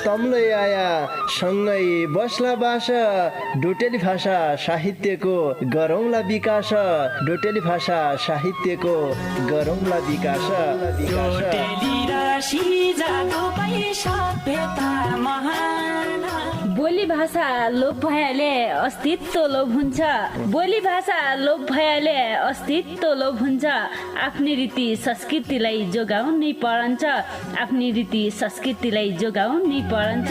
तम्लै आया सँगै बस्ला बास डोटेली भाषा साहित्यको गरौँला विकास डोटेली भाषा साहित्यको गरौँला विकास डोटेली राशि जादु पैसा सभ्यता महान बोली भाषा लोप भएले अस्तित्व लोप हुन्छ बोली भाषा लोप भएले अस्तित्व लोप हुन्छ आफ्नै रीति संस्कृतिलाई जोगाउनै पर्छ आफ्नै रीति संस्कृतिलाई जोगाउनै पर्छ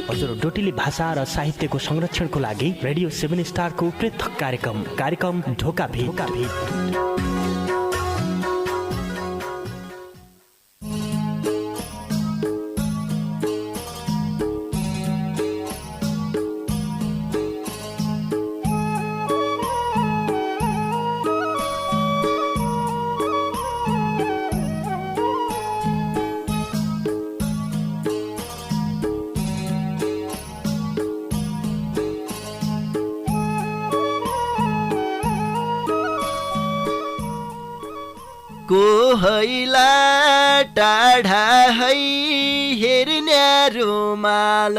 हजुर डोटेली भाषा र साहित्यको संरक्षणको लागि रेडियो 7 स्टारको पृथक कार्यक्रम ढोका भेट को हैला टाढा है हेर्ने रुमाल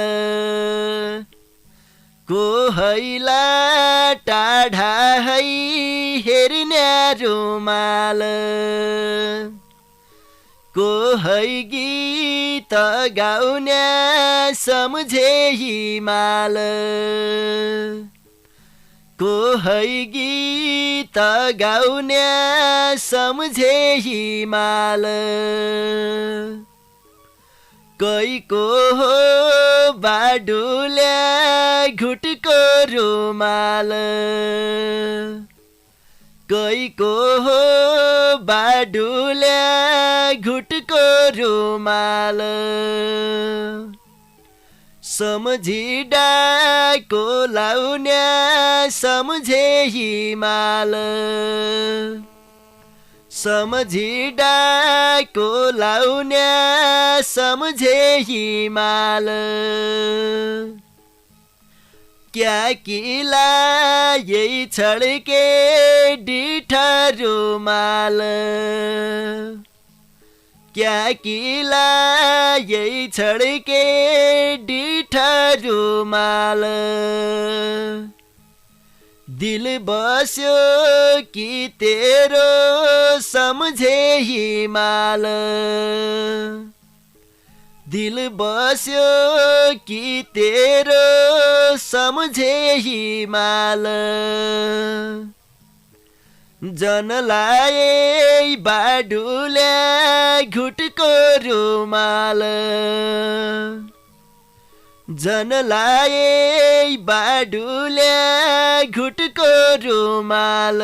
को हैला टाढा है हेर्ने रुमाल को है गीत गाउने सम्झे हिमाल को है गीत गाउने सम्झे हिमाल कैको हो बाडुले घुटको रुमाल कैको हो बाडुले घुटको रुमाल सम्झी डाको लाउने सम्झे हिमाल सम्झी डाको लाउने सम्झे हिमाल क्या किला यही छड्के डिठा रुमाल क्या किला यही छड्के डिठा रुमाल दिल बस्यो कि तेरो सम्झे हिमाल दिल बस्यो कि तेरो सम्झे हिमाल जनलाए बाडुले घुटको रुमाल जनलाए बाडुले घुटको रुमाल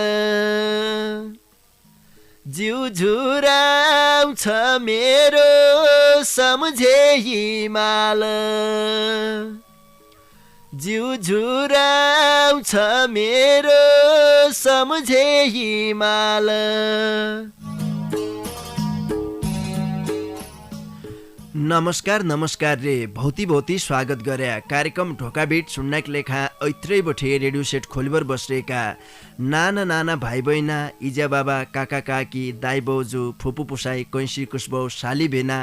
जिउ झुराउँछ मेरो सम्झे हिमाल जिउ झुराउँछ मेरो सम्झे हिमाल नमस्कार रे भौती स्वागत गरे कार्यक्रम ढोकाबीट सुन्नाक लेखा ऐत्रै बठे रेडियो सेट खोलिबर बसरेका नाना भाइ बहिना इजा बाबा काका काकी दाइ बौजू फुपू पुसाई कैसी कुसबौ साली भेना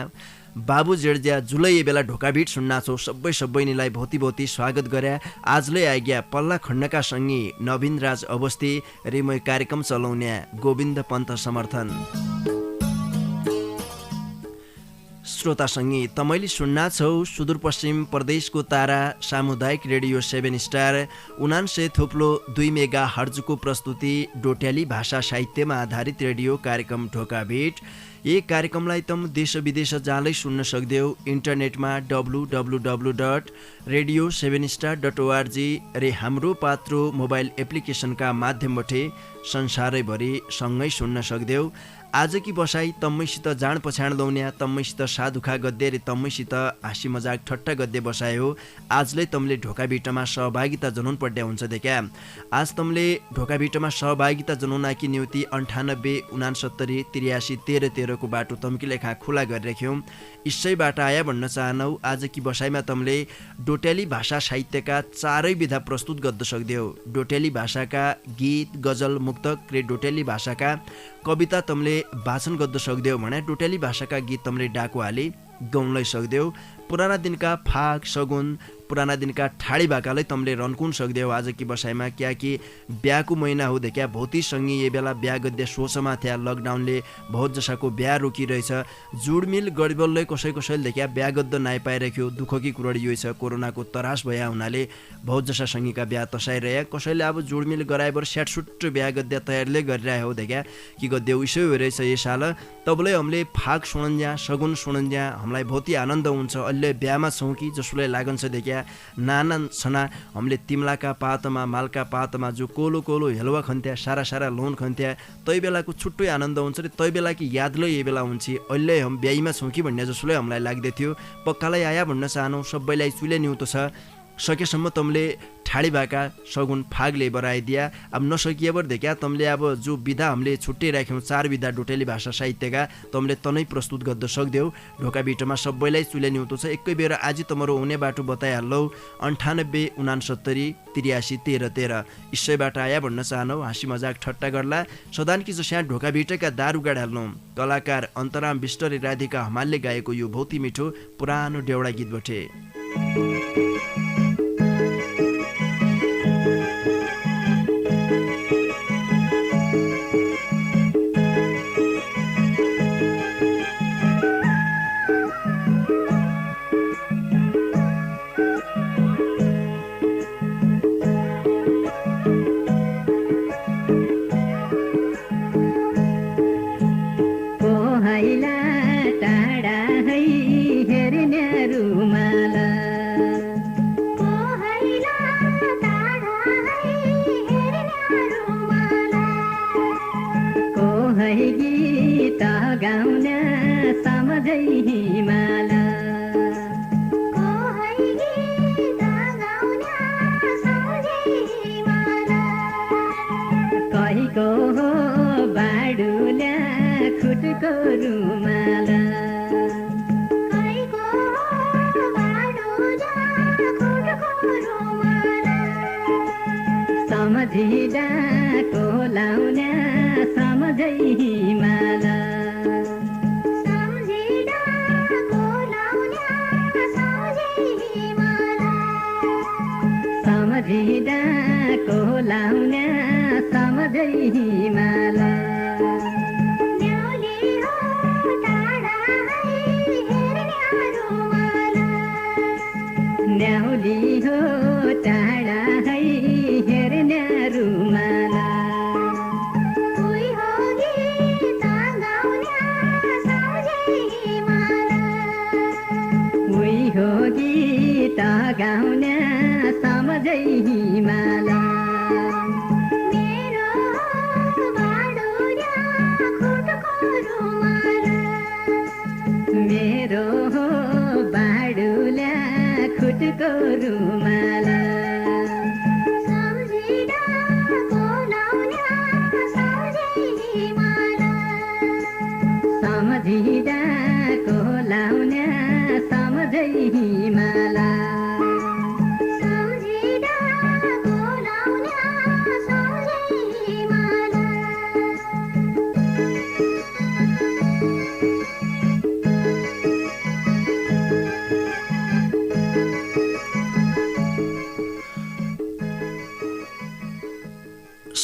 बाबु जेड्ज्या जुलै बेला ढोकाबीट सुन्ना छौ सबै निलाई भौती स्वागत गरे आजले आज्ञा पल्ला खण्डका सँगी नवीन राज अवस्थी रे मै कार्यक्रम चलाउने गोविन्द पन्त समर्थन श्रोता सँगै तमैले सुन्ना छौ सुदूरपश्चिम प्रदेशको तारा सामुदायिक रेडियो 7 स्टार 99.2 मेगा हर्जको प्रस्तुति डोट्याली भाषा साहित्यमा आधारित रेडियो कार्यक्रम ढोकाबीट यी कार्यक्रमलाई तम देश विदेश जाँदै सुन्न सक्देऊ इन्टरनेटमा www.radio7star.org रे हाम्रो पात्रो मोबाइल एप्लिकेसनका माध्यमबाट संसारैभरि सँगै सुन्न सक्देऊ आजकी बसाई तम्मैसित जान पछाण लौन्या तम्मैसित साधुखा गद्य रे तम्मैसित हाँसी मजाक ठट्टा गद्य बसायो आजले तमले ढोकाबीटमा सहभागिता जनाउन पर्ने हुन्छ देख्या आज तमले ढोकाबीटमा सहभागिता जनाउनाकी नियुति 98 69 83 13 को बाटो तम्की लेखा खुला गरिराख्यौं इसैबाट आया भन्न चाहनौ आजकी बसाइमा तमले डोट्याली भाषा साहित्यका चारै विधा प्रस्तुत गर्न सक्देऊ डोट्याली भाषाका गीत गजल मुक्तक रे डोट्याली भाषाका कविता तमले वाचन गद्द सक्देऊ भने टोटेली भाषाका गीत तमले डाको हाली गाउनलाई सक्देऊ पुराना दिनका फाग सगुन पुराना दिनका ठाडी भाकालाई तमले रन्कुन सक्देऊ आज कि बसाइमा क्या कि बिहाको महिना हो देखा भौती सँगै ये बेला बिहा गद्य सोचमा थिया लकडाउनले बहुत जसाको बिहा रोकिरहेछ जुडमिल गडबलले कसैले देखा बिहा गद्द नाइ पाइराख्यो दुःखकी कुरडी यो छ कोरोनाको तरास भया हुनाले बहुत जसा सँगीका बिहा तसाइरहे कसैले अब जुडमिल गराइबर स्याटसुट बिहा गद्य तयारीले गरिरहे हो देखा कि गद्य उसै रहेछ यो साल तबले हामीले फाग सुनन्ज्या सगुन सुनन्ज्या हामीलाई बहुती आनन्द हुन्छ अहिले बिहामा छौँ कि जसलाई लागन्छ देखा नाना छना हामीले तिम्लाका पातमा मालका पातमा जो कोलो कोलो हेलुवा खन्थ्या सारा सारा लोन खन्थ्या तै बेलाको छुट्टै आनन्द हुन्छ रे तै बेलाकी यादले यही बेला हुन्छ अहिले हम बिहामा छौँ कि भन्ने जसले हामीलाई लाग्दै थियो पक्कालाई आया भन्न चाहनु सबैलाई चुले न्युतो छ सकेसम्म तमले ठाडी भाका सगुन फागले बराइदिया अब नसकिएबर देखा तमले अब जो विधा हामीले छुट्टै राख्यौँ 4 विधा डोटेली भाषा साहित्यका तमले तनै प्रस्तुत गर्द सक्देऊ ढोका बिटोमा सबैलाई चुले न्युतो छ एकै बेर आज तमरो हुने बाटो बताइहाल्लौ 98 69 83 13 13 इसैबाट आया भन्न चाहनौ हाँसी मजाक ठट्टा गर्ला सदानकी जस्या ढोका बिटका दारु गाडाल्नु कलाकार अन्तराम विष्ट र राधिका हमालले गाएको यो भौती मिठो पुरानो डेउडा गीत बटे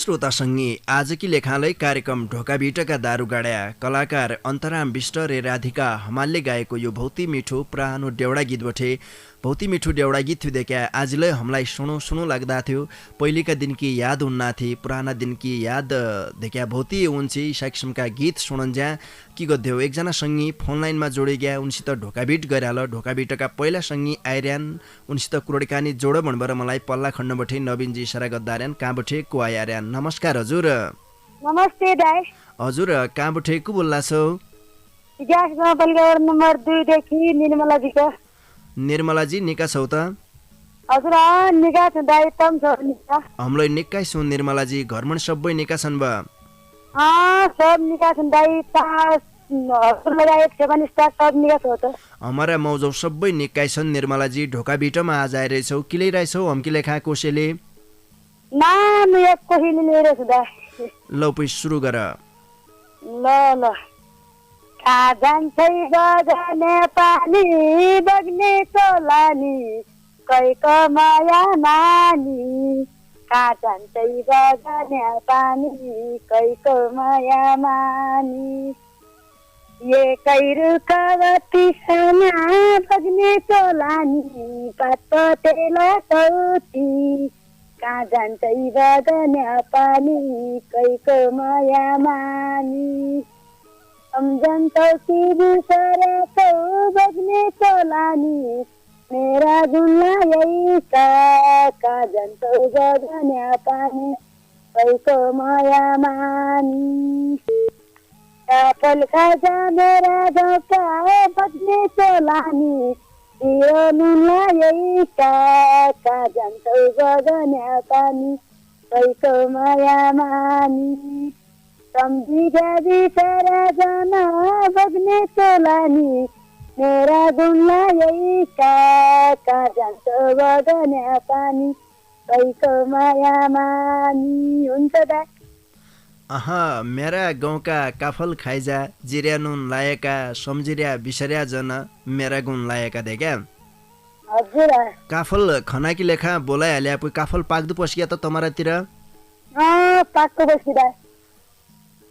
श्रोतासँगै आजकी लेखालाई कार्यक्रम ढोका बिटका दारु गाड्या कलाकार अन्तराम विष्ट र राधिका हमालले गाएको यो भौती मिठो पुरानो डेउडा गीत बटे भौती मिठो डेउडा गीत थियो देखा आजलाई हामीलाई सुनो लाग्दा थियो पहिलेका दिन की याद हुन्ना थिए पुराना दिन की याद देखा भौती हुन्छ इसा किसिमका गीत सुनन्ज्या कि गद्यो एकजना सङ्गी फोन लाइनमा जोडे गया उनसित ढोकाबिट गराल ढोकाबिटका पहिला सङ्गी आइर्यान उनसित कुरोडकानी जोड भन्बर मलाई पल्ला खण्डबठे नवीनजी इसारा गद्दार्यान कहाँबठे को आइर्यान नमस्कार हजुर नमस्ते दाइ हजुर कहाँबठे को बोल्ला छौ ग्यास गाउँपालिका नम्बर 2 देखि निर्मलाजीका निर्मलाजी निका छौ त हजुर निका छु दाइ तम छ निका हमलाई निकै छु निर्मलाजी घरमा सबै निका छन् बा सब निका छन् दाइ पास लगायत सेवन स्टार सब निका छ त हमारा मौजौ सबै निकै छन् निर्मलाजी ढोका बिटमा आज आइरहेछौ किले रहेछौ हमकी लेखा कोसेले नाम एक कोही लिएर छु दाइ लौ पै सुरु गर ल ल कहाँ जान्छै गगने पानी बग्ने चोलानी कैको माया मानी कहाँ जान्छै गगने पानी कैको माया मानी एकै रुखवती साना बग्ने चोलानी पात तेल चौती कहाँ जान्छै गगने पानी कैको माया मानी सम्झन्छौ कि बिसरेछौ बग्ने चोलानी मेरा गुन्ला यही कहाँ जान्छौ गगने पानी कैको माया मानी काफल खाजा मेरा गाउँका बग्ने चोलानी तिरो नुनला यही कहाँ जान्छौ गगने पानी कैको माया मानी सम्झिगा बिचर जान बग्ने चोलानी मेरा गुन्ला यही कहाँ जान्छौ गगने पानी कैको माया मानी हुन्छ दा मेरा गाउँका काफल खाइजा जिर्या नुन लाएका सम्झिर्या बिसर्या जन मेरा गुण लाएका दे क्या हजुर काफल खनाकी लेखा बोलाइहाले काफल पाक्दु पस्किया त तमरातिर पाक्को बस्किदा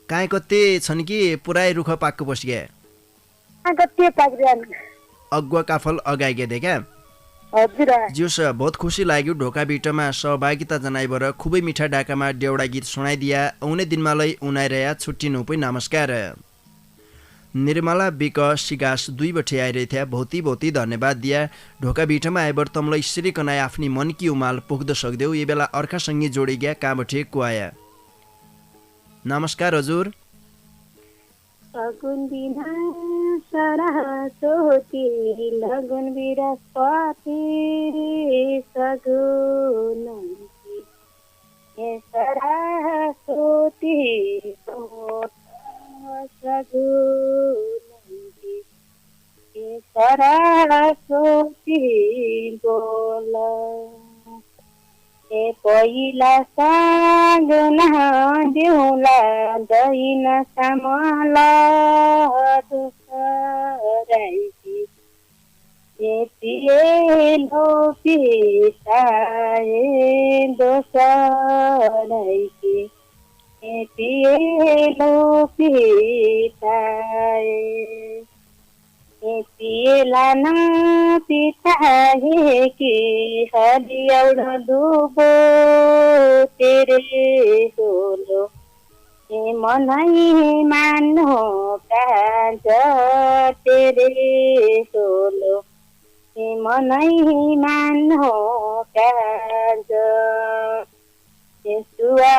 काहीँ कति छन् कि पुरै रुख पाक्को पस्किया कति पाक्दैन अगुवा काफल अगाइगे दे क्या हजुर ज्यूस बहुत खुसी लाग्यो ढोका बिटमा सहभागिता जनाइबर खुबै मिठा डाकामा देउडा गीत सुनाइदिया आउने दिनमा लै उनाइरया छुट्टिनु पै नमस्कार निर्मला बिक सिगास 2 बटे आइरहेथ्या बहुती बहुती धन्यवाद दिया ढोका बिटमा आइबर तमलाई यसरी कनाय आफ्नी मनकी उमाल पोख्द सक्देऊ ये बेला अर्कासँगै जोडी गया कहाँ बटे कुआया नमस्कार हजुर सगुन बिना सरह सोती लगुन बिरस्पति सगुन ए सरह सोती सगुन ए सरह सोती बोल ए पहिला सागन देउला दैन समला दुसराइकी ए पिएलो पिसाए दोसराइकी ए पिएलो पिसाए पिएला न पिताहे कि हरियाउडा दुबो तेरे सोलो ए मनै मान्नु काज तेरे सोलो ए मनै मान्नु काज सुआ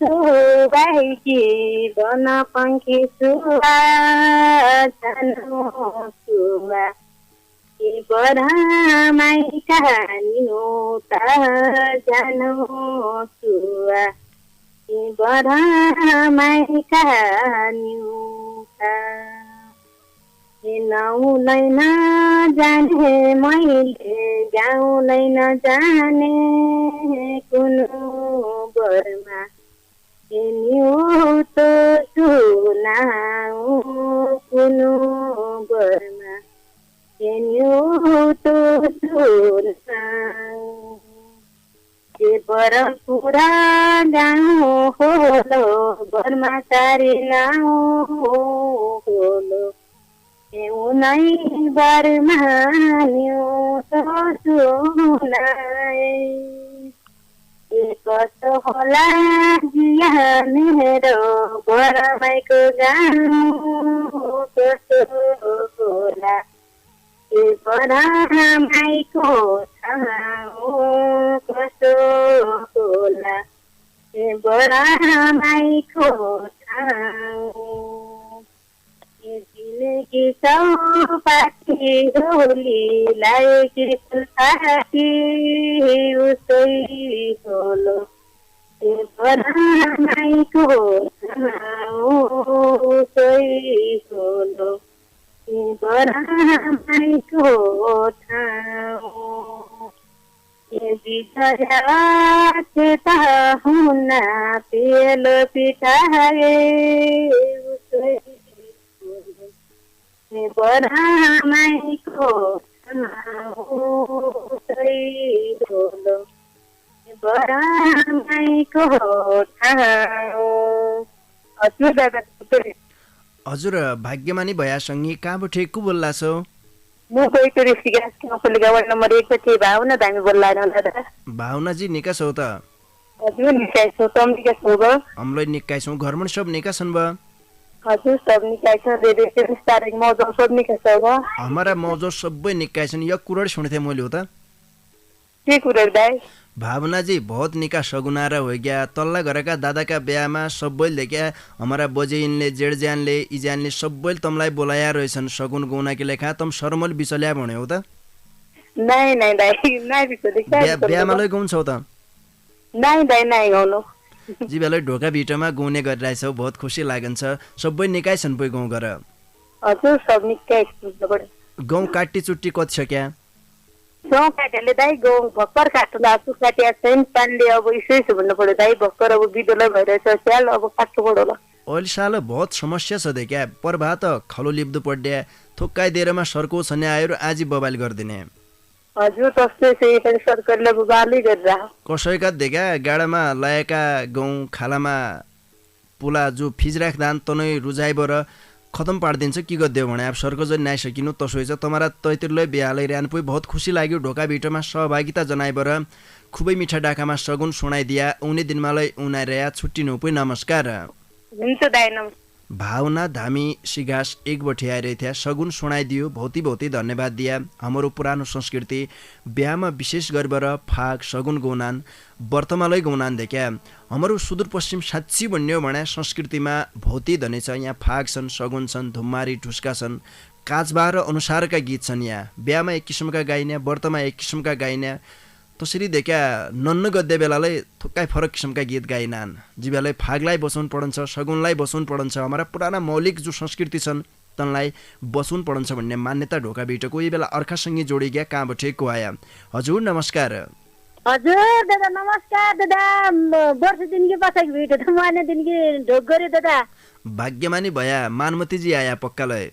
सुबाइकी बन पंखी सुआ जानु सुआ ए बरामाई कहानी त जानु सुआ ए बरामाई कहानी त नाउलाई नजाने मैले गाउँलाई नजाने कुनो बरमा न्युतो सुनाऊ कुनो बरमा न्युतो सुनाऊ बर पुरा गाउँ होलो बरमा चारी नाउ होलो उनै बरमा न्युतो सुनाए कसो होला जिया मेरो बरमाइको गाउँ कसो होला बरमाइको ठाउँ कसो होला बरमाइको ठाउँ जिन्दगी चौपाटी होलीलाई साथी उसै होलो बरमाइको उसै होलो बरमाइको ठाउँ बिछाता हूँ ना तेल पिटाए बरामाईको बरामाईको हजुर दादा हजुर भाग्यमानी भयासँगै कहाँबाट को बोल्ला छौ म गएको ऋषिकेश नौपल्लिका वार्ड नम्बर 1 पछि भावना धामी बोल्ला दादा भावनाजी निका छौ त हजुर निकाय छौ तम निकाय छौ ब हमलाई निकाय छौ घरमा सब निका छन् बा हजुर सब निकाय छ रेडियो स्टारिङ मौजो सब निकाय छौ ब हमारा मौजो सबै निकाय छन् यो कुरा सुन्थे मैले हो त के कुरा दाइ भावनाजी बहुत निका सगुना र हो गया तल्ला घरका दादाका बिहामा सबैले लेख्या हमारा बजेइनले जेडज्यानले इज्यानले सबैले तमलाई बोलाया रहेछन् सगुन गौना के लेखा तम सरमल बिचल्या भन्यो हो त नाइ नाइ दाइ नाइ बिचले बिहामा लै गाउँछौ त नाइ दाइ नाइ गाउनु जी बेलै ढोका भिटमा गाउने गरिरहेछौ बहुत खुसी लागन्छ सबै निकाय छन् पै गाउँ घर हजुर सब निकाय गाउँ काट्टी चुट्टी कति छ क्या गाउँ काटेले दाइ गाउँ भक्कर काट्नु आसु काटिया छैन पानीले अब यसो भन्नु पर्यो दाइ भक्कर अब बिदोलाई भइरहेछ स्याल अब काट्नु पर्यो होला अहिले साल बहुत समस्या छ दे क्या पर्भा त खलो लिप्दु पड्या थोक्काइ दिएरमा सर्को छने आयो र आजी बबाल गर्दिने हजुर तस्तै चाहिँ पनि सरकारले बबालै गरिरह कसैका देखा गाडामा लाएका गाउँ खालामा पुला जो फिज राख्दान तनै रुजाइबर खतम पाडिदिन्छ कि गद्यो भने अब सरको जन नाइसकिनु तसोइ छ तमारा तैतिरलै बिहालै रहन पुइ बहुत खुसी लाग्यो ढोका भिटमा सहभागिता जनाइबर खुबै मिठा डाकामा सगुन सुनाइदिया उनी दिनमालै उनाइरया छुट्टिनु पुइ नमस्कार हुन्छ दाइ नमस्कार भावना धामी सिगास एक बठी आइरहेथ्या सगुन सुनाइदियो बहुती बहुती धन्यवाद दिया हाम्रो पुरानो संस्कृति बिहामा विशेष गरेर फाग सगुन गौनान व्रतमालै गौनान देख्या हाम्रो सुदूरपश्चिम साँच्ची भन्यो भने संस्कृतिमा भौती धनी छ यहाँ फाग छन् सगुन छन् धुम्मारी ढुस्का छन् काजबा र अनुसारका गीत छन् यहाँ बिहामा एक किसिमका गाइने व्रतमा एक किसिमका गाइने तसरी देख्या नन्न गद्य बेलालाई थुक्कै फरक किसिमका गीत गाइनान् जीवालाई फागलाई बसाउनु पर्छ सगुनलाई बसाउनु पर्छ हाम्रा पुराना मौलिक जो संस्कृति छन् तनलाई बसाउनु पर्छ भन्ने मान्यता ढोका भिटको यही बेला अर्खासँगै जोडी गया कहाँबाट को आया हजुर नमस्कार हजुर दादा नमस्कार दादा वर्ष दिनकी पछाडि भेट त माने दिनकी ढोक गरे दादा भाग्यमानी भया मानमतीजी आया पक्कालाई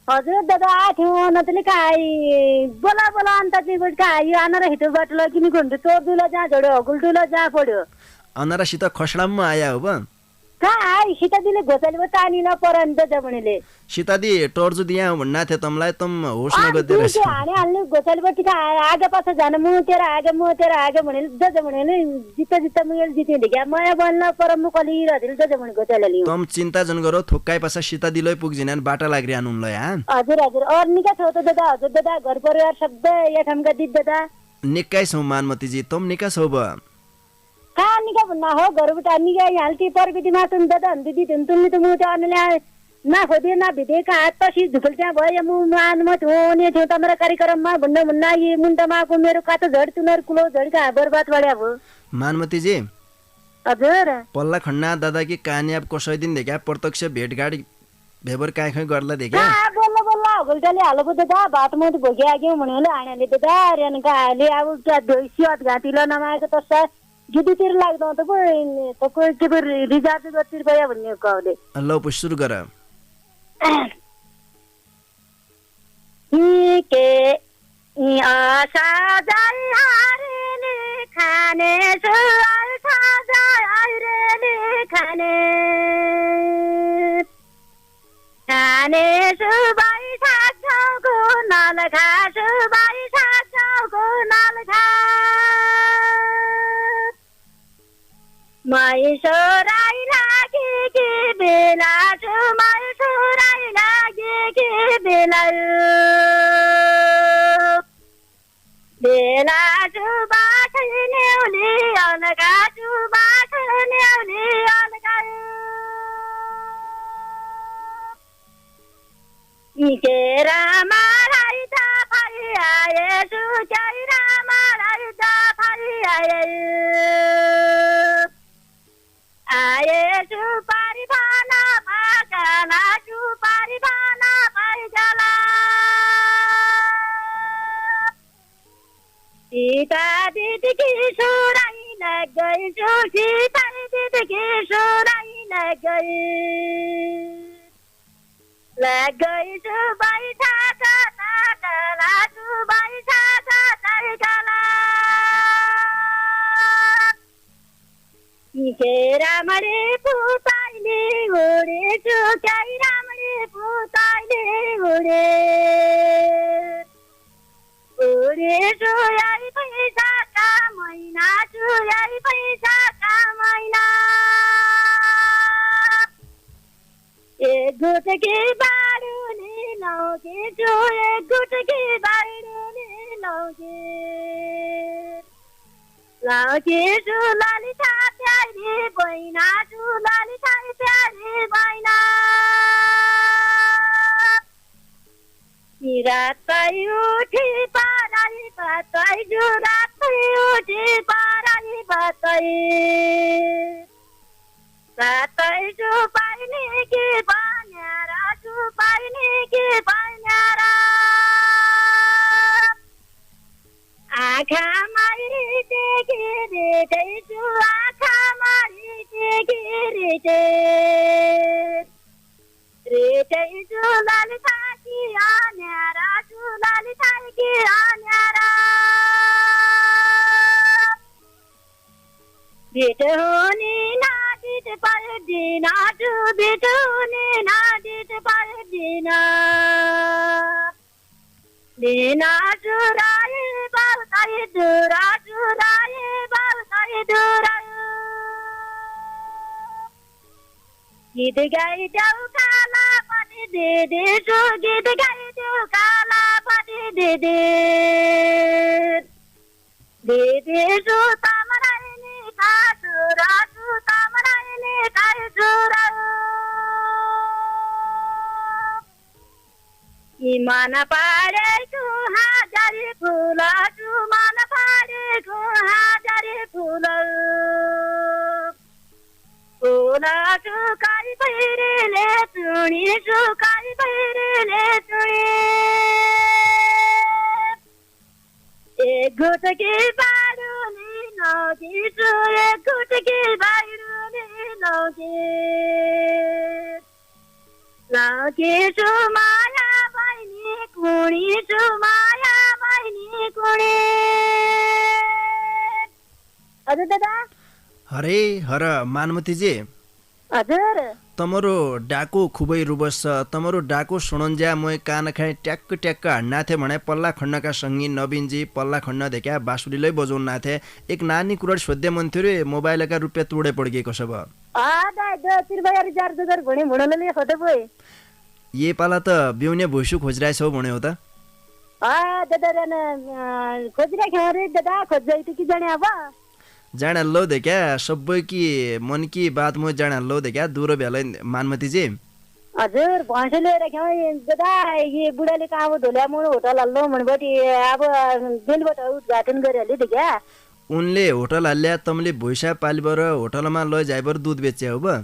हजुर दादा आथ्यो नतले काई बोला बोला अन्त चाहिँ गोट काई आनर हितो बाटलो किन कोन्द तोर दुला जा जोडो गुल्टुला जा पड्यो अनारासित खसडाममा आया हो बा काई सीता दिले घोचाले तानी न परन दादा बनेले सीतादी टर्जु दिया भन्ना थे तमलाई तम होश न गद्दै रहेछ हाने हाल्ने घोचाले बटी का आगे पाछा जान मु तेरा आगे भनेले दादा बनेले जित्ता जित्ता मुयल जिते देखा माया बन्न परम कली रदिल दादा बने घोचाले लियो तम चिन्ता जन गरो थोक्काइ पासा सीतादिलै पुग्जिनान बाटा लाग्रियान उनलाई हा हजुर हजुर और निका छ त दादा हजुर दादा घर परिवार सबै या ठामका दिद दादा निक्काइ छौ मानमतीजी तम निका छौ बा कहाँ निका भन्ना हो घरबाट निका हाल्ती प्रविधि मातुन दादा दिदी तुमले त मु त अनले ना खोदे ना भिदे का हात पसी झुकल त्यहाँ भयो मु मानमा थोने थियो तमरा कार्यक्रममा भन्ना ये मुन्टामा को मेरो कातो झड तुनर कुलो झडका बर्बाद बढ्या भयो मानमतीजी हजुर पल्ला खन्ना दादा की कहानी अब कसै दिन देखा प्रत्यक्ष भेटघाट भेबर काखै गर्ला देखा बोल्ला बोल्ला गोल्टाले हालो बो दादा भात मत भोगे आग्यो भनेले आणाले दादा रेनका हाले अब क्या दोइसियत घाटिला नमाएको तस्सा गिदितिर लाग्दो त पो कोही के रिजार्ज गतिर भयो भन्ने कहले ल पो सुरु गर के आशा जाई हारेले खाने सुअल जाई हारेले खाने खाने सुबाई सागको नाल खा सुबाई सागको नाल खा माई सोराई लागे के बेला छु माई सोराई लागे के बेला बेला छु बाठ न्याउली अलगा छु बाठ न्याउली अलगा के रामालाई त फाइ आए छु जय रामालाई त फाइ आए सुपारी भाना पाकाला सुपारी भाना पाइजाला सीता दिदीकी छोराई लाग्दैछु सीता दिदीकी छोराई लाग्दैछु बैठा कालाछु बैठा काला के रामले पुताइले उडेछु क्याइ रामले पुताइले उडेछु याई पैसा कामैना छु याई पैसा कामैना एक गुटकी बाडुले लौकेछु एक गुटकी बाडुले लौकेछु ललिता प्यारी बैना छु ललिता प्यारी बैना रातै उठी पाराई बातै जो रातै उठी पाराई बातै रातै जो पाइने कि बान्यारा जो पाइने कि बान्यारा आँखा मारी देखि रेटैछु आँखा मारी देखि रेटैछु ललिता कि अन्यारा छु ललिता कि अन्यारा भेट हुने नादित पर्दिन छु भेट हुने नादित पर्दिन लेना चुराए बालताई दुरा चुराए बालताई दुरा गीत गाइदेऊ काला पनि दिदेछु गीत गाइदेऊ काला पनि दिदेछु तमराइने काजुरा छु तमराइने काजुरा मन पारेको हाजारी फुल छु मन पारेको हाजारी फुल छु काली पहिरेले चुनी छु काली पहिरेले चुनी एक गुटकी बाडुले लौकेछु एक गुटकी बाडुले लौकेछु माया बहिनी कुणी छु माया बहिनी कुणी हजुर दादा हरे हर मानमतीजी हजुर तमरो डाको खुबै रुबस छ तमरो डाको सुणन्ज्या मोय कान खाए ट्याक्क ट्याक्क हाड्नाथे भने पल्ला खण्डका सङ्गी नवीनजी पल्ला खण्ड देख्या बाँसुरीलै बजाउन नाथे एक नानी कुरा सोध्या मन थियो रे मोबाइलका रुपियाँ तोडे पड्केको छ ये पाला त बिउने भुसु खोजिरहेछौ भन्यो त जाना लो देखा सबै कि मन की बात म जाना लो देखा दूर भेलै मानमती जी हजुर भैँस लिएर दादा ये बुढाले कहाँ धोल्या म होटल हल्लो भनेपछि अब बेलबाट उद्घाटन गरिहाल्यो देखा उनले होटल हाल्ल्या तमले भुइसा पालिबर होटलमा लैजाइबर दुध बेचे हो बा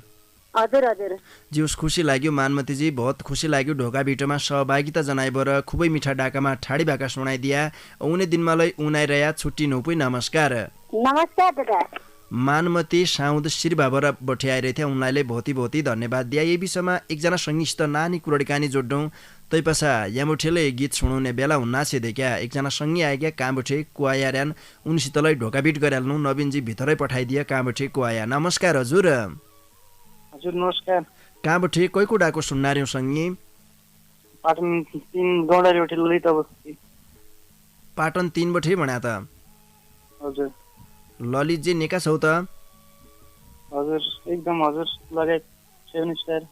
हजुर हजुर जिउस खुसी लाग्यो मानमतीजी बहुत खुसी लाग्यो ढोका भिटोमा सहभागिता जनाइबर खुबै मिठा डाकामा ठाडी भाका सुनाइदिया उनी दिनमा लै उनाइरया छुट्टी नौपै नमस्कार नमस्कार दादा मानमती साउद शिरभावर बठ्याइरहेथे उनलाई बहुती बहुती धन्यवाद दिया यही विषयमा एकजना सङ्गीत नानी कुरडकानी जोड्डौँ तैपछा यामुठेले गीत सुनाउने बेला हुन्नासे देख्या एकजना सङ्गी आएका काँबुठे कुवायार्यान उनीसितलाई ढोका भिट गरिहाल्नु नवीनजी भित्रै पठाइदिए काँबुठे कुवाया नमस्कार हजुर हजुर नमस्कार काँबुठे कोही डाको सुन्नार्यौ सङ्गी पाटन 3 गौडारी होटल ललित बस्ती पाटन 3 बठे भन्या त हजुर ललितजी निका छौ त हजुर एकदम हजुर लगायत 7 स्टार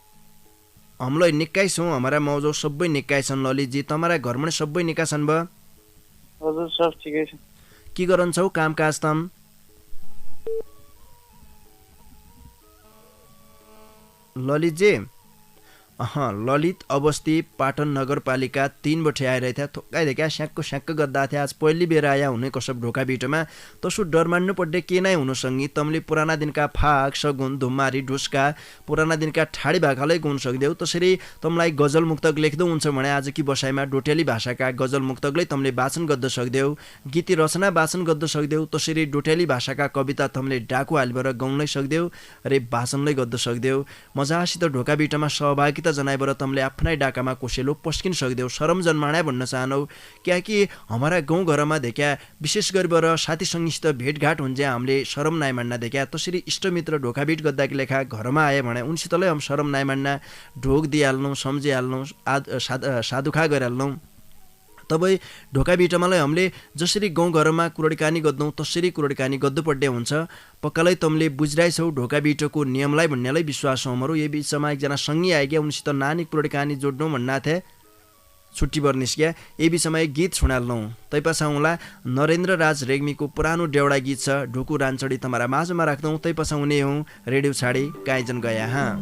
हमलाई निक्काइ छौँ हमारा मौजो सबै निक्काइ छन् ललितजी तमारा घरमा सबै निका छन् ब हजुर सब ठिकै छ के गरन्छौ कामकाज तम ललितजी ललित अवस्थी पाटन नगरपालिका 3 बठे आइरहेको थियो थोक्काइदेखि स्याक्क गद्दा थियो आज पहिली बेर आया हुने कसब ढोका बिटोमा तसो डर मान्नु पर्ने के नै हुनसँगी तमले पुराना दिनका फाग सगुन धुम्मारी ढुस्का पुराना दिनका ठाडी भाकालै गुण सक्देऊ तसरी तमलाई गजल मुक्तक लेख्दो हुन्छ भने आज कि बसाइमा डोटेली भाषाका गजल मुक्तकलाई तमले वाचन गद्द सक्देऊ गीती रचना वाचन गद्द सक्देऊ तसरी डोटेली भाषाका कविता तमले डाकु हालिबर गाउनै सक्देऊ रे वाचनलै गद्द सक्देऊ मजासित ढोका बिटमा सहभागिता जनाइबर तमले आफ्नै डाकामा कोसेलो पस्किन सक्देऊ शरम जन्माणा भन्न चाहनौ क्याकि हमारा गाउँघरमा देख्या विशेष गरेर साथीसँगसित भेटघाट हुन्छ हामीले शरम नाइ मान्ना देख्या तसरी इष्टमित्र ढोकाबिट गद्दाकी लेखा घरमा आए भने उनसितलै हम शरम नाइ मान्ना ढोक दिइहाल्नु सम्झिहाल्नु साधुखा गरिहाल्नु तबै ढोका बिटमालाई हामीले जसरी गाउँघरमा कुरडकानी गद्दौँ तसरी कुरडकानी गद्नुपर्ने हुन्छ पक्कालै तमले बुझिरहेछौ ढोका बिटोको नियमलाई भन्नेलाई विश्वास हो हाम्रो यो बिचमा एकजना सङ्गी आएका उनसित नानी कुरडकानी जोड्नु भन्ना थिए छुट्टी बर निस्क्या ए बिचमा एक गीत सुनाल्नौ तैपछाउँला नरेन्द्र राज रेग्मीको पुरानो डेउडा गीत छ ढोकु रान्छडी तमारा माझमा राख्दौँ तैपछाउने हौँ रेडियो छाडी काइजन गया हाँ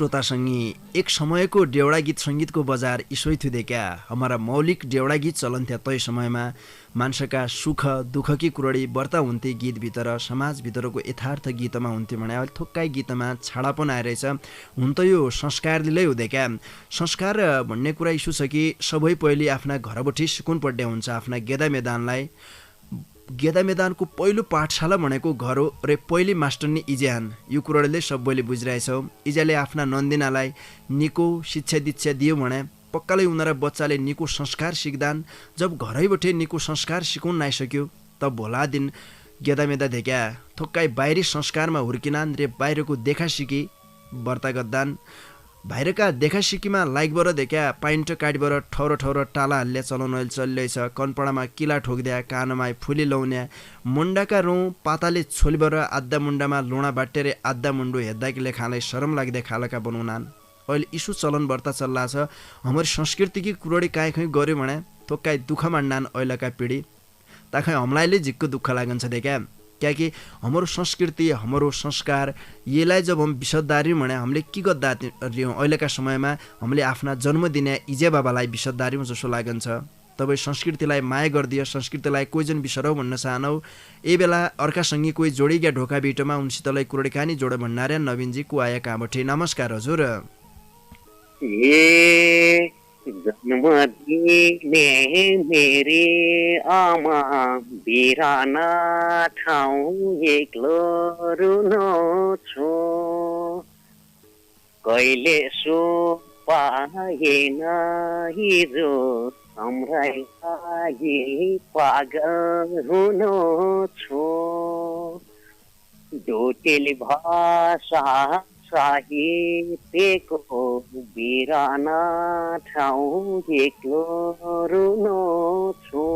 श्रोतासँगी एक समयको डेउडा गीत सङ्गीतको बजार इसोइ थुदेका हमारा मौलिक डेउडा गीत चलन्थ्या तय समयमा मान्छेका सुख दुःखकी कुरडी बर्ता हुन्थे गीतभित्र समाजभित्रको यथार्थ गीतमा हुन्थ्यो भने अहिले थोक्काइ गीतमा छाडापन आइरहेछ। हुन त यो संस्कारले हुँदैका संस्कार भन्ने कुरा इसु छ कि सबै पहिले आफ्ना घरबटै सिकुन पड्या हुन्छ। आफ्ना गेदा मैदानको पहिलो पाठशाला भनेको घर हो र पहिले मास्टरनी इजान यो कुराले सबैले बुझिरहेछौ। इजाले आफ्ना नन्दिनालाई निको शिक्षा दीक्षा दियो भने पक्काले उनीहरा बच्चाले निको संस्कार सिक्दान। जब घरैबाटै निको संस्कार सिकाउन नाइसक्यो तब भोला दिन गेदा मेदा देख्या थोक्काइ बाहिरी संस्कारमा हुर्किनान् रे बाहिरको देखा सिकी व्रता गद्दान। बाहिरका देखा सिकीमा लाइकबाट देख्या पाइन्ट काटबाट ठौर ठौर टाला हाल्ने चलाउन चलिरहेछ। कनपडामा किला ठोक्द्या कानमा फुली लाउन्या मुन्डाका रौँ पाताले छोलीबाट आद्धा मुन्डामा लुणा बाटेर आद्धा मुन्डो हेर्दाकीले खाँलाई शरम लाग्दै खालका बनाउनान्। अहिले इसु चलन व्रता चल्ला छ। हाम्रो संस्कृतिकी कुरोडी काहीँ खै गऱ्यो भने थोक्काइ दुःख मान्नान् अहिलेका पिँढी ताखै हमलाईले झिक्को दुःख लागन्छ देखा। क्याकि हाम्रो संस्कृति हाम्रो संस्कार यसलाई जब हम विशददारी भने हामीले के गद्दा रियौँ। अहिलेका समयमा हामीले आफ्ना जन्म दिने इजे बाबालाई विशददारी जसो लागन्छ। तपाईँ संस्कृतिलाई माया गरिदियो संस्कृतिलाई कोही जन बिसरौ भन्न चाहनौ। यही बेला अर्कासँगै कोही जोडिग्या ढोका बिटोमा उनसितलाई कुरोडी कहानी जोड भन्नार्या नवीनजी को आया कहाँबाट। नमस्कार हजुर। जन्म दिने मेरी आमा बिराना ठाउँ एक्लो रुनु छु कहिले सो पाएन हिजो सम्झाइ लागि पागल हुनु छु डोटेली भाषा साहित्यको बिराना ठाउँ एक्लो रुनु छु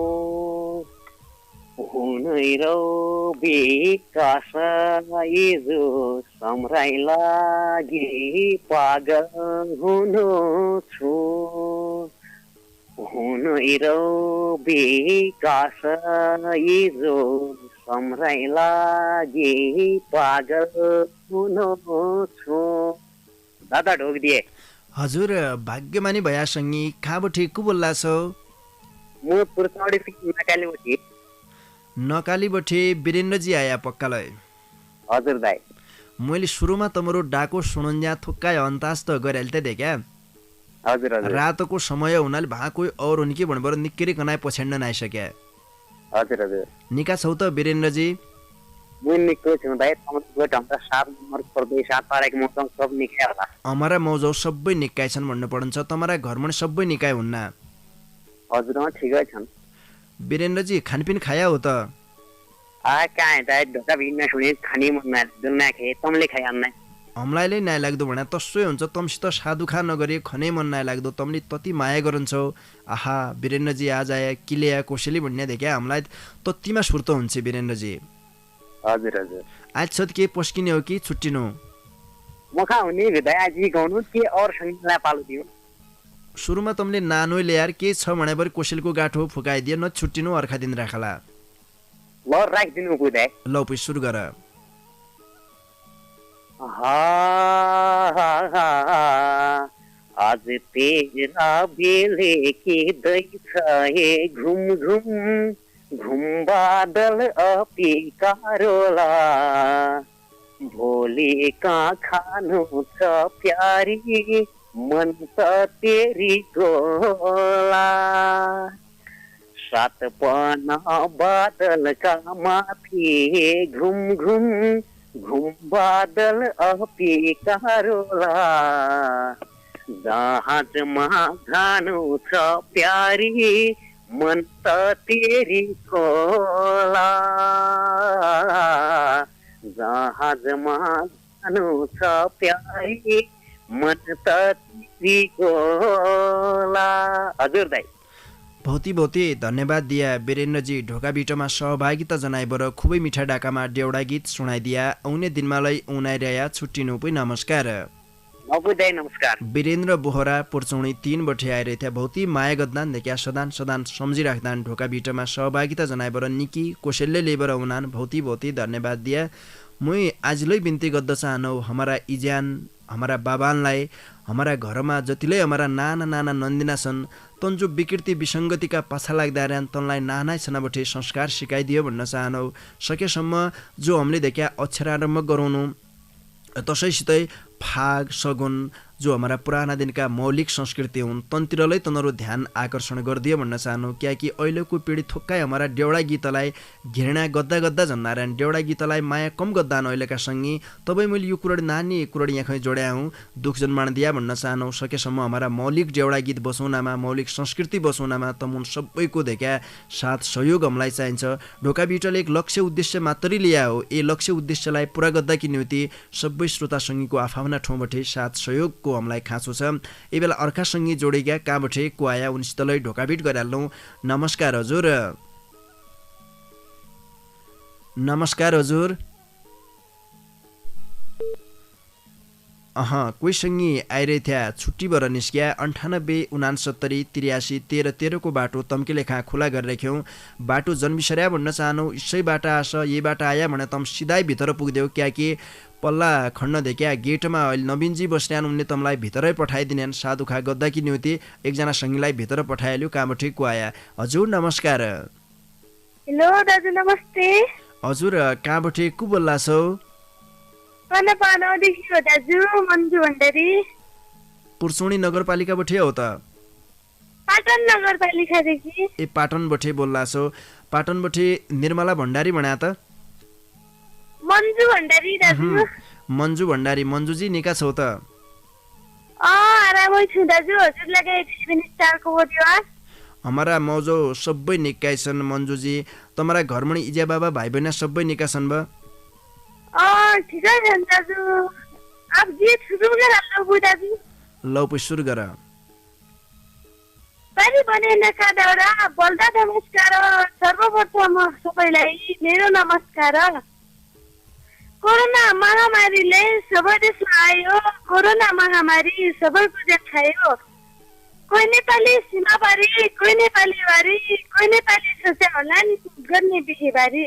हुनै रौ विकास हिजो सम्झाइ लागि पागल हुनु छु हुनै रौ विकास हिजो सम्झाइ लागि पागल हुनु छु। दादा ढोक दिए हजुर। भाग्यमानी भयासँगै कहाँबाट को बोल्ला छौ? म पुरचौडी नकालीबाट। नकालीबाट वीरेन्द्रजी आया पक्कालाई। हजुर दाइ। मैले सुरुमा तमरो डाको सुनन्जा थोक्काय अन्तास त गरिहाल्थे देख्या। हजुर हजुर। रातको समय हुनाले भा कोही और हुन्की भन्नुभयो निक्केरी कनाइ पछ्याण्ड नआइसक्या। हजुर हजुर। निका छौ त वीरेन्द्रजी? म निको छु दाइ। तमरो ढङ्गा 7 नम्बर प्रदेश 7 पारेको मौसम सब निकै होला। हमारा मौजौ सबै निकाय छन् भन्नु पर्छ। तमरा घरमा सबै निकाय हुन्न? हजुर ठिकै छन्। वीरेन्द्रजी खानपिन खाया हो त? कहाँ दाइ ढोका भिन्न सुने खाने मन दुन्ना खे तमले खाइहाल्ने हमलाईले नाइ लाग्दो भने तसै हुन्छ। तमसित साधु खा नगरी खनै मन नाइ लाग्दो तमले तति माया गरन्छौ। आहा वीरेन्द्रजी आज आया किले कोसेली भन्ने देख्या हामीलाई ततिमा सुर्त हुन्छ वीरेन्द्रजी। हजुर हजुर। आज छ के पस्किने हो कि छुट्टिनु? म खा हुने दाइ आज गाउनु के और संगीतलाई पालो दियो। सुरुमा तमले नानो ल्याएर के छ भने बरु कोसेलको गाठो फुकाइदिए न छुट्टिनु अर्का दिन राखला। ल राखिदिनु बुझाइ। ल पै सुरु गर। आज तेरा बेले के दैछ हे घुम घुम घुम बादल अपी कारोला भोलि कहाँ खानु छ प्यारी मन त तेरी गोला सात पना बादल का माथि घुम घुम घुम बादल अपी कारोला जहाजमा जानु छ प्यारी मन त तेरी कोला जहाजमा जानु छ प्यारी मन त तेरी कोला। हजुर दाइ। बहुत धन्यवाद दिया वीरेन्द्रजी। ढोका बिटोमा सहभागिता जनाइबर खुबै मिठा डाकामा डेउडा गीत सुनाइदिया। आउने दिनमालाई उनाइरया छुट्टिनु पै। नमस्कार। नमस्कार। वीरेन्द्र बोहरा पुर्चौणी 3 बठे आइरहेथ्या बहुती माया गद्दान देखिया सदान सदान सम्झिराख्दान। ढोका बिटोमा सहभागिता जनाइबर निकी कोशल्य लेबर उनान बहुती धन्यवाद दिया। मुई आजलै बिन्ती गद्द चाहनौ हमारा इजान हमारा बाबानलाई हमारा घरमा जतिले हमारा नाना नाना नन्दिना छन् तन जो विकृति विसङ्गतिका पाछा लाग्दा रहन् तनलाई नाना छनाबटे संस्कार सिकाइदियो भन्न चाहनौ। सकेसम्म जो हामीले देखा अक्षरारम्भ गराउनु तसैसितै फाग सगुन जो हमारा पुराना दिनका मौलिक संस्कृति हुन् तन्तिरलै तनरो ध्यान आकर्षण गरिदियो भन्न चाहनु। क्याकि अहिलेको पिँढी थोक्कै हमारा देउडा गीतलाई घृणा गद्दा गद्दा झन्नारायण देउडा गीतलाई माया कम गद्दान अहिलेका सङ्गी। तबै मैले यो कुरडी नानी कुरडी यहाँ खै जोड्या हुँ दुख जन्मान दिया भन्न चाहनौ। सकेसम्म हमारा मौलिक देउडा गीत बसौनामा मौलिक संस्कृति बसौनामा तमुन सबैको देखा साथ सहयोग हमलाई चाहिन्छ। ढोका बिटले एक लक्ष्य उद्देश्य मात्रै लिया हो। ए लक्ष्य उद्देश्यलाई पुरा गर्दाकी निम्ति सबै श्रोता सङ्गीको आफ्ना ठाउँबाट साथ सहयोगको हमलाई खाँचो छ। यही बेला अर्का सङ्गी जोडेका कहाँबाट को आया उनीसितलाई ढोकाबिट गरिहाल्नु। नमस्कार हजुर। नमस्कार हजुर। कोही सङ्गी आइरहेथ्या छुट्टी भएर निस्किया 98 69 83 13 13 को बाटो तम्के लेखा खुला गरिराख्यौँ। बाटो जन्मिसर्या भन्न चाहनौ। इसै बाटा आस यही बाटा आया भने तम सिधै भित्र पुग्देऊ। क्याकि पल्ला खण्ड देखिया गेटमा अहिले नवीनजी बस्यान उनले तमलाई भित्रै पठाइदिनेन्। साधुखा गद्दाकी निम्ति एकजना सङ्गीलाई भित्र पठाइहाल्यो। कहाँबाट को आया? हजुर नमस्कार। हेलो दाजु नमस्ते। हजुर कहाँबाट को बोल्ला छौ? पानादेखि हो दाजु, मन्जु भण्डारी। पुर्सोनी नगरपालिकाबाट हो त? पाटन नगरपालिकादेखि। ए पाटनबाट बोल्ला छौ। पाटनबाट निर्मला भण्डारी भन्या त? मन्जु भण्डारी दाजु। मन्जु भण्डारी। मन्जुजी निका छौ त? आरामै छु दाजु। हजुरलाई सेभेन स्टारको बदिवास। हमारा मौजो सबै निकाय छन् मन्जुजी। तमरा घरमणी इजा बाबा भाइ बहिनी सबै निका छन् बा? ठिकै छ दाजु। अब गीत सुरु गर दाजु। लौ पै सुरु गर। पानी बनेनका दाउरा बोल्दा नमस्कार। सर्वप्रथम सबैलाई मेरो नमस्कार। कोरोना महामारीले सबै देशमा आयो। कोरोना महामारी सबैको देखायो। कोही नेपाली सीमाबारी, कोही नेपाली बारी, कोही नेपाली सोचे होला नि गर्ने बिहेबारी।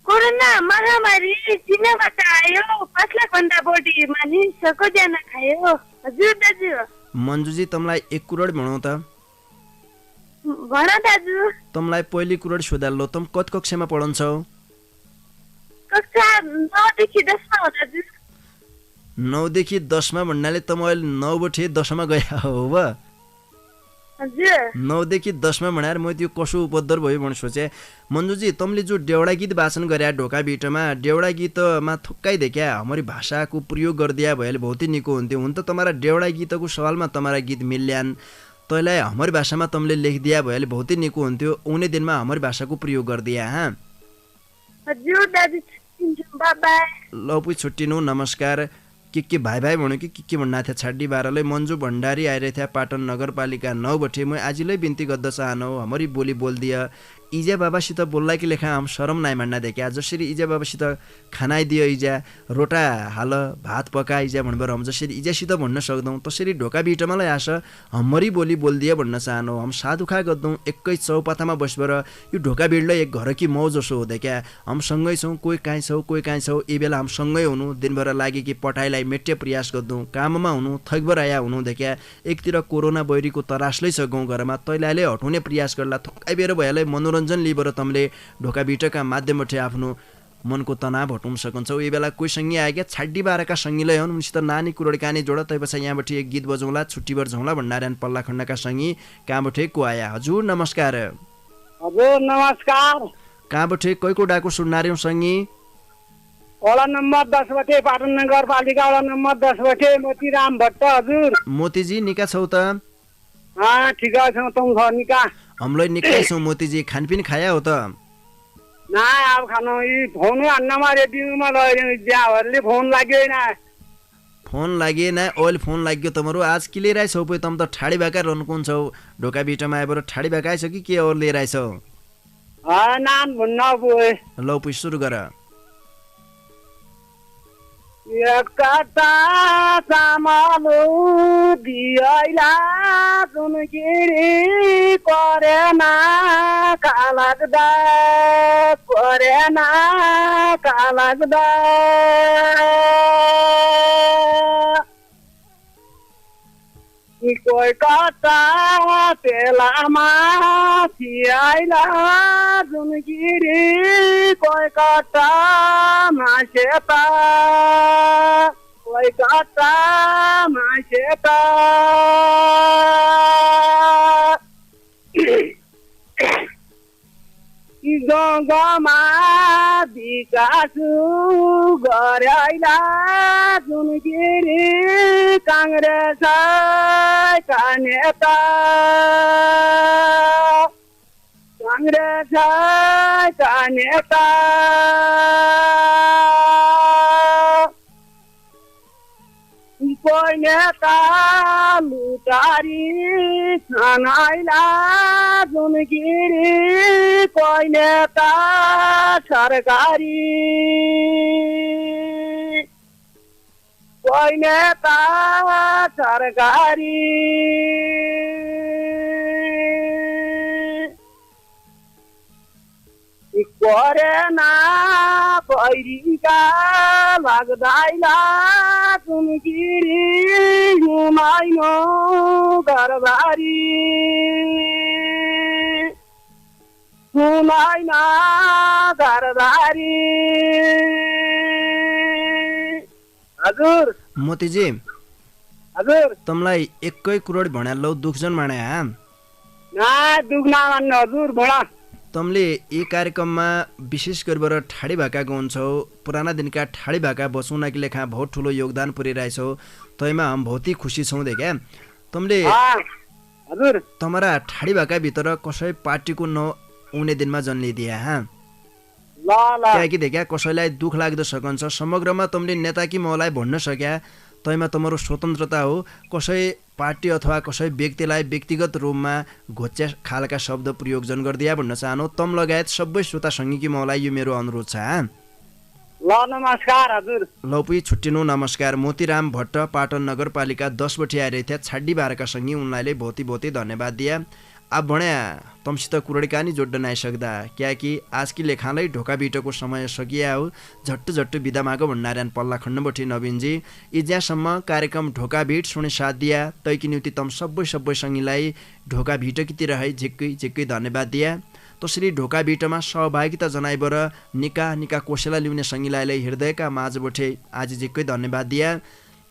कोरोना महामारी चीनबाट आयो। 5 लाखभन्दा बढी मानिसको ज्यान खायो। हजुर दाजु। मन्जुजी तमलाई 1 करोड भनौँ त? भन दाजु। तमलाई पहिली करोड सोधाल्लो। तम कत कक्षामा पढन्छौ? कक्षा 9 देखि 10 मा हो दाजु। 9 देखि 10 मा भन्नाले तम अहिले 9 बटे 10 मा गया हो बा? हजुर। 9 देखि 10 मा भनेर म त्यो कसो उपद्रव भयो भनेर सोचे। मन्जुजी तमले जो देउडा गीत वाचन गर्या ढोका बिटमा देउडा गीतमा थुक्कै देख्या हमारी भाषाको प्रयोग गरिदिया भएले बहुत ही निको हुन्थ्यो। हुन त तमारा देउडा गीतको सवालमा तमारा गीत मिल्यान तैलाई हमारी भाषामा तमले लेखिदिया भएले बहुत ही निको हुन्थ्यो। आउने दिनमा हमारी भाषाको प्रयोग गरिदिया। हजुर दाजु। बाबा ल पु छुट्टिनु। नमस्कार। के भाइ भाइ भन्यो के भन्ना थियो छाड्डी बाह्रले। मन्जु भण्डारी आइरहेथ्या पाटन नगरपालिका 9 बटे। म आजिलै बिन्ती गद्द चाहनौ हमारी बोली बोल्दिया। इजा बाबासित बोल्ला कि लेखा हम शरम नाइ मान्ना देखा। जसरी इजा बाबासित खानाइदियो इजा रोटा हाल भात पका इजा भन्बर हम जसरी इजासित भन्न सक्दौँ तसरी ढोका बिटमालाई आश हमारी बोली बोल्दिया भन्न चाहनौ। हम साधुखा गद्दौँ एकै चौपातामा बसबर यो ढोका बिडलाई एक घर कि मौ जसो हो देखा। हम सँगै छौँ। कोही काहीँ छौ कोही काहीँ छौ। यी बेला हम सँगै हुनु दिनभर लागि कि पटाइलाई मेट्टे प्रयास गद्दौँ। काममा हुनु थकबर आया हुनु देखा। एकतिर कोरोना बैरीको तरासलै छ गाउँघरमा तैलाले हटाउने प्रयास गर्ला। थोक्कै बेर भएलाई मनोरञ्जन लिबर तमले ढोका बिटका माध्यमबाट आफ्नो मनको तनाव हटाउन सकन्छौ। यही बेला कोही सङ्गी आएका छाड्डी बाह्रका सङ्गीलाई हुन् उनीसित नानी कुरोड काने जोड तैपछि यहाँबाट एक गीत बजाउँला छुट्टीभर जाउँला भण्डार्यान पल्ला खण्डका सङ्गी कहाँबाट को आया? हजुर नमस्कार। हजुर नमस्कार। कहाँबाट कोही को डाको सुन्नार्यौँ सङ्गी? वडा नम्बर 10 बटे पाटन नगरपालिका वडा नम्बर 10 बटे मोतीराम भट्ट। हजुर मोतीजी निका छौ त? ठिकै छौ। तुम छ निका? हमलाई निकै छौ मोतीजी। खानपिन खाया हो त? ना अब खानु यी फोन हान्नमा रेडियोमा लग्यो ज्याहरूले फोन लाग्दैन। फोन लागेन ओइल फोन लाग्यो तमरो आज के लिएर आइछौ? पो तम त ठाडी बाका रन्कुन छौ ढोका बिटमा आएर ठाडी बाका आइछ कि के और लिएर आइछौ? नाम भन्न पुगे। लौ पु सुरु गर। एकता सामालो दियैला सुनगिरी करेना कालाग्दा करेना कालाग्दा कोही कता पेलामा थियाइला जुन गिरी कोही कता मासेता कोही कता मासेता गङ्गामा विकास गराइला जुन गिरी काङ्ग्रेसका नेता काङ्ग्रेसका नेता कोही नेता लुटारी खानाइला जुन गिरी कोही नेता सरकारी कोही नेता सरकारी कोरेना पहिरीका लाग्दैला जुन गिरी हुमाइनो घरबारी हुमाइना घरबारी हजुर मोतीजी हजुर तमलाई एकै करोड भन्या लौ दुखजन माने ना दुख नमान्नु हजुर भोडा तमले यी कार्यक्रममा विशेष गरेर ठाडी भाका गाउँछौ पुराना दिनका ठाडी भाका बचाउनका लेखा बहुत ठुलो योगदान पुर्याइरहेछौ तैमा हम बहुत ही खुसी छौँ देखा तमले हजुर तमरा ठाडी भाका भित्र कसै पार्टीको नआउने दिनमा जन्लिदिया ल ल क्या देखा कसैलाई दुख लाग्दो सकन्छ समग्रमा तमले नेता कि मलाई भन्न सक्या तैमा तमरो स्वतन्त्रता हो कसै पार्टी अथवा कसै व्यक्तिलाई व्यक्तिगत रूपमा घोच्या खालका शब्द प्रयोगजन गरिदिया भन्न चाहनु तम लगायत सबै श्रोतासँगै कि मलाई यो मेरो अनुरोध छ ल नमस्कार हजुर लौपी छुट्टिनु नमस्कार मोतीराम भट्ट पाटन नगरपालिका 10 बटी आइरहेथ्या छाड्डी बारका सँगै उनलाई बहुत धन्यवाद दिया अब भन्या तमसित कुरडका नि जोड्न नआइसक्दा क्याकि आजकी लेखालाई ढोका बिटोको समय सकिया हो झट्ट बिदा मागो भन्नारायण पल्ला खण्डबटी नवीनजी यी ज्यासम्म कार्यक्रम ढोका भिट सुने साथ दिया तैकी निम्ति तम सबै सङ्गीलाई ढोका भिटकीतिर है झिक्कै धन्यवाद दिया तसरी ढोका बिटमा सहभागिता जनाइबर निका कोसेला ल्याउने सङ्गीलाई हृदयका माझबटे आज झिक्कै धन्यवाद दिया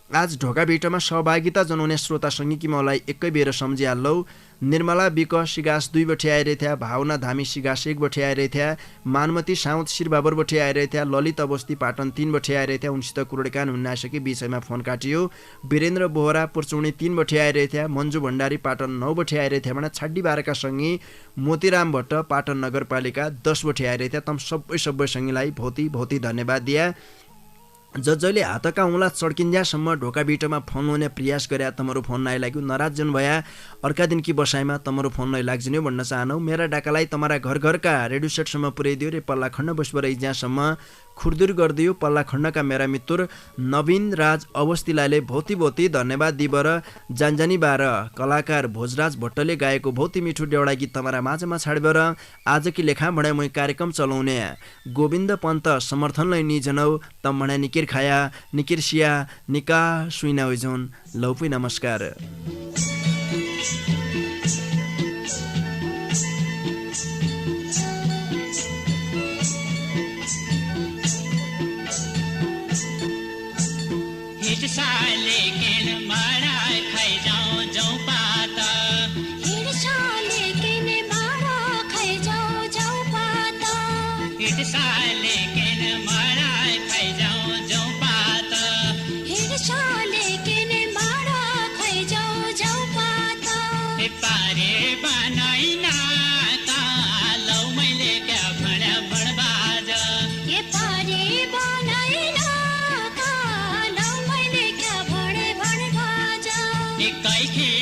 आज ढोका भिटमा सहभागिता जनाउने श्रोता सँगै कि मलाई एकै बेर सम्झिहाल्लौ निर्मला बिक सिगास 2 बटे आइरहेथ्या भावना धामी सिगास 1 बटे आइरहेथ्या मानमती साउथ शिरबाबर बटे आइरहेथ्या ललित अवस्थी पाटन 3 बटे आइरहेथ्या उनसित कुरडकान हुन्न आइसके विषयमा फोन काटियो वीरेन्द्र बोहरा पुर्चौनी 3 बटे आइरहेथ्या मन्जु भण्डारी पाटन 9 बटे आइरहेथ्या भने छाड्डी बारका सँगै मोतीराम भट्ट पाटन नगरपालिका 10 बटे आइरहेथ्या तम सबै सँगैलाई बहुत धन्यवाद दिया जसले हातका उला चड्किन्जासम्म ढोका बिटोमा फोन हुने प्रयास गरे तमरो फोन नआइलाग्यो नाराज जन भया अर्का दिन कि बसाइमा तमरो फोन नआइलाग्जिन्यो भन्न चाहनौ मेरा डाकालाई तमरा घरका रेडियो सेटसम्म पुर्याइदियो रे पल्ला खण्ड बसबर इज्यासम्म खुरदुर गरिदियो पल्ला खण्डका मेरा मित्र नवीन राज अवस्थीलाई बहुत धन्यवाद दिबर जानजानी बार कलाकार भोजराज भट्टले गाएको बहुत मिठो डेउडा गीत तमरा माझमा छाडबर आजकी लेखा भने मै कार्यक्रम चलाउने गोविन्द पन्त समर्थनलाई निजनौ तम भने निकिर खाया निकिर सिया निका सुइना होइजोन लौपी नमस्कार Kai